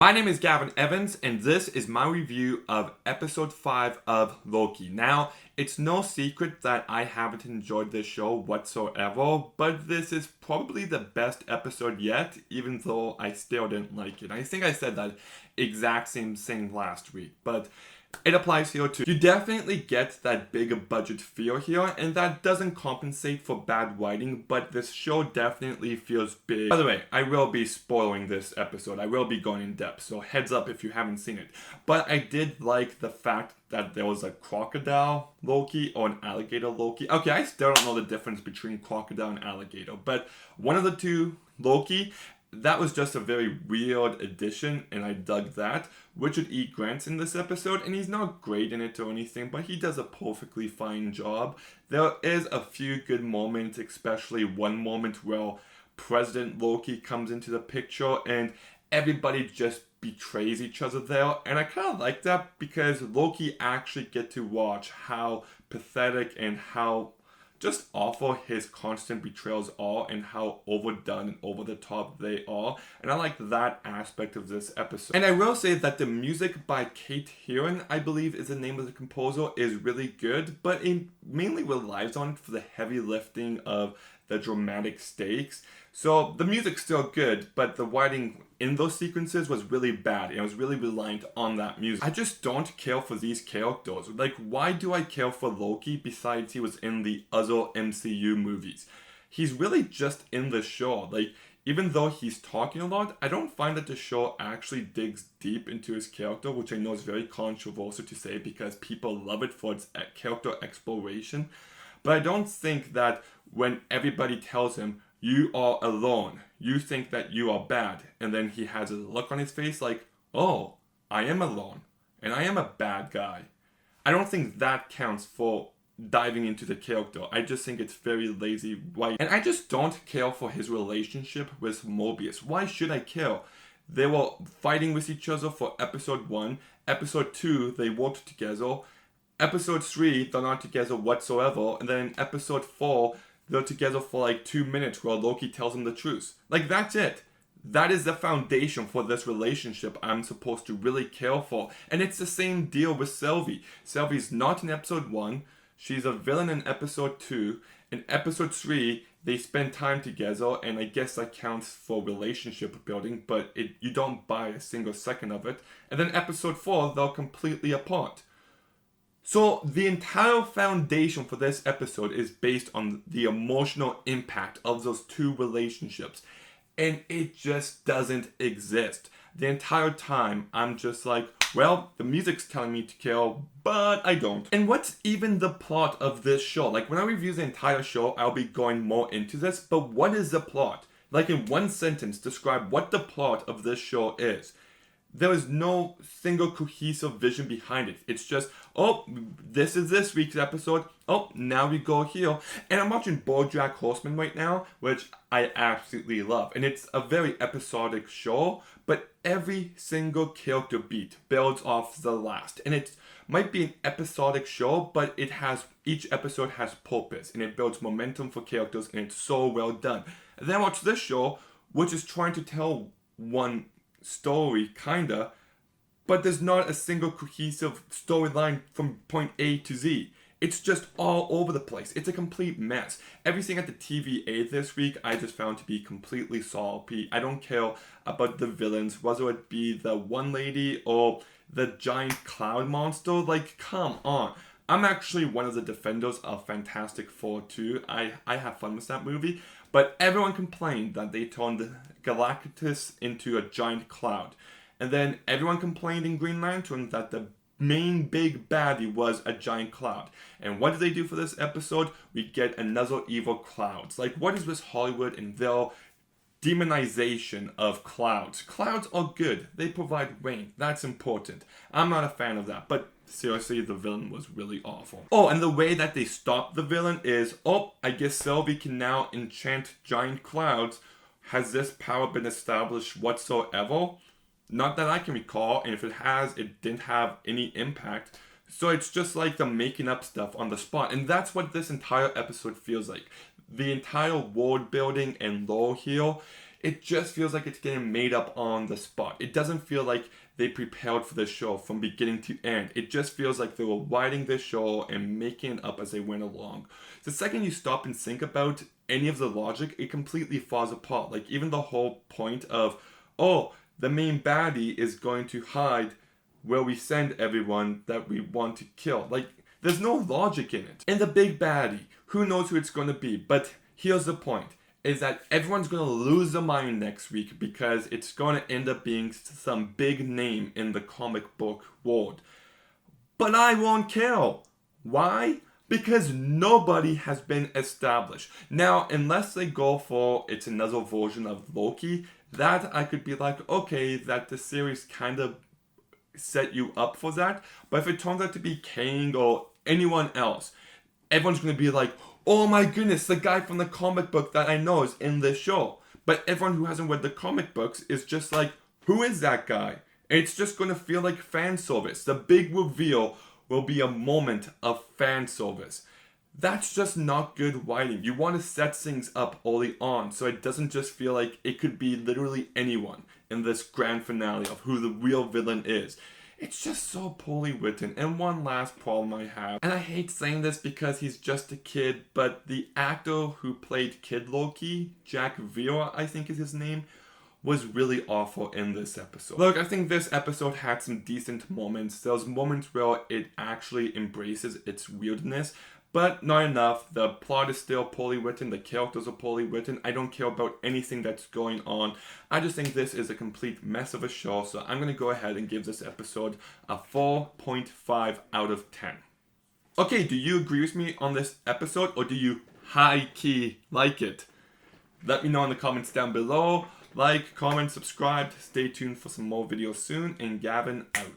My name is Gavin Evans, and this is my review of episode 5 of Loki. Now, it's no secret that I haven't enjoyed this show whatsoever, but this is probably the best episode yet, even though I still didn't like it. I think I said that exact same thing last week, but it applies here too. You definitely get that bigger budget feel here, and that doesn't compensate for bad writing, but this show definitely feels big. By the way, I will be spoiling this episode. I will be going in depth, so heads up if you haven't seen it. But I did like the fact that there was a crocodile Loki or an alligator Loki. Okay, I still don't know the difference between crocodile and alligator, but one of the two Loki. That was just a very weird addition, and I dug that. Richard E. Grant's in this episode, and he's not great in it or anything, but he does a perfectly fine job. There is a few good moments, especially one moment where President Loki comes into the picture, and everybody just betrays each other there. And I kind of like that because Loki actually get to watch how pathetic and how just awful his constant betrayals are and how overdone and over the top they are. And I like that aspect of this episode. And I will say that the music by Kate Herron, I believe is the name of the composer, is really good, but it mainly relies on it for the heavy lifting of the dramatic stakes. So the music's still good, but the writing in those sequences was really bad, and I was really reliant on that music. I just don't care for these characters. Like, why do I care for Loki besides he was in the other MCU movies? He's really just in the show. Like, even though he's talking a lot, I don't find that the show actually digs deep into his character, which I know is very controversial to say because people love it for its character exploration. But I don't think that when everybody tells him, you are alone, you think that you are bad, and then he has a look on his face like, oh, I am alone, and I am a bad guy. I don't think that counts for diving into the character. I just think it's very lazy writing. And I just don't care for his relationship with Mobius. Why should I care? They were fighting with each other for episode 1. Episode 2, they worked together. Episode 3, they're not together whatsoever. And then in episode 4, they're together for like 2 minutes while Loki tells him the truth. Like, that's it. That is the foundation for this relationship I'm supposed to really care for. And it's the same deal with Sylvie. Sylvie's not in episode 1. She's a villain in episode 2. In episode 3, they spend time together, and I guess that counts for relationship building, but you don't buy a single second of it. And then episode 4, they're completely apart. So the entire foundation for this episode is based on the emotional impact of those two relationships. And it just doesn't exist. The entire time, I'm just like, well, the music's telling me to kill, but I don't. And what's even the plot of this show? Like, when I review the entire show, I'll be going more into this, but what is the plot? Like, in one sentence, describe what the plot of this show is. There is no single cohesive vision behind it. It's just, oh, this is this week's episode. Oh, now we go here. And I'm watching BoJack Horseman right now, which I absolutely love. And it's a very episodic show, but every single character beat builds off the last. And it might be an episodic show, but each episode has purpose, and it builds momentum for characters, and it's so well done. And then I watch this show, which is trying to tell one story, kinda, but there's not a single cohesive storyline from point A to Z. It's just all over the place. It's a complete mess. Everything at the TVA this week I just found to be completely sloppy. I don't care about the villains, whether it be the one lady or the giant cloud monster. Like, come on. I'm actually one of the defenders of Fantastic Four 2. I have fun with that movie. But everyone complained that they turned Galactus into a giant cloud. And then everyone complained in Green Lantern that the main big baddie was a giant cloud. And what did they do for this episode? We get another evil clouds. Like, what is this Hollywood and their demonization of clouds? Clouds are good. They provide rain. That's important. I'm not a fan of that. But seriously, the villain was really awful. Oh, and the way that they stop the villain is, oh, I guess Sylvie can now enchant giant clouds. Has this power been established whatsoever? Not that I can recall, and if it has, it didn't have any impact. So it's just like the making up stuff on the spot, and that's what this entire episode feels like. The entire world building and lore here It just feels like it's getting made up on the spot. It doesn't feel like they prepared for the show from beginning to end. It just feels like they were writing this show and making it up as they went along. The second you stop and think about any of the logic, it completely falls apart. Like even the whole point of, oh, the main baddie is going to hide where we send everyone that we want to kill. Like, there's no logic in it. And the big baddie, who knows who it's going to be, but here's the point, is that everyone's going to lose their mind next week because it's going to end up being some big name in the comic book world. But I won't care. Why? Because nobody has been established. Now, unless they go for it's another version of Loki, that I could be like, okay, that the series kind of set you up for that. But if it turns out to be Kang or anyone else, everyone's going to be like, oh my goodness, the guy from the comic book that I know is in this show. But everyone who hasn't read the comic books is just like, who is that guy? And it's just going to feel like fan service. The big reveal will be a moment of fan service. That's just not good writing. You want to set things up early on so it doesn't just feel like it could be literally anyone in this grand finale of who the real villain is. It's just so poorly written. And one last problem I have, and I hate saying this because he's just a kid, but the actor who played Kid Loki, Jack Vera, I think is his name, was really awful in this episode. Look, I think this episode had some decent moments. There's moments where it actually embraces its weirdness, but not enough. The plot is still poorly written. The characters are poorly written. I don't care about anything that's going on. I just think this is a complete mess of a show. So I'm going to go ahead and give this episode a 4.5 out of 10. Okay, do you agree with me on this episode, or do you high-key like it? Let me know in the comments down below. Like, comment, subscribe. Stay tuned for some more videos soon. And Gavin out.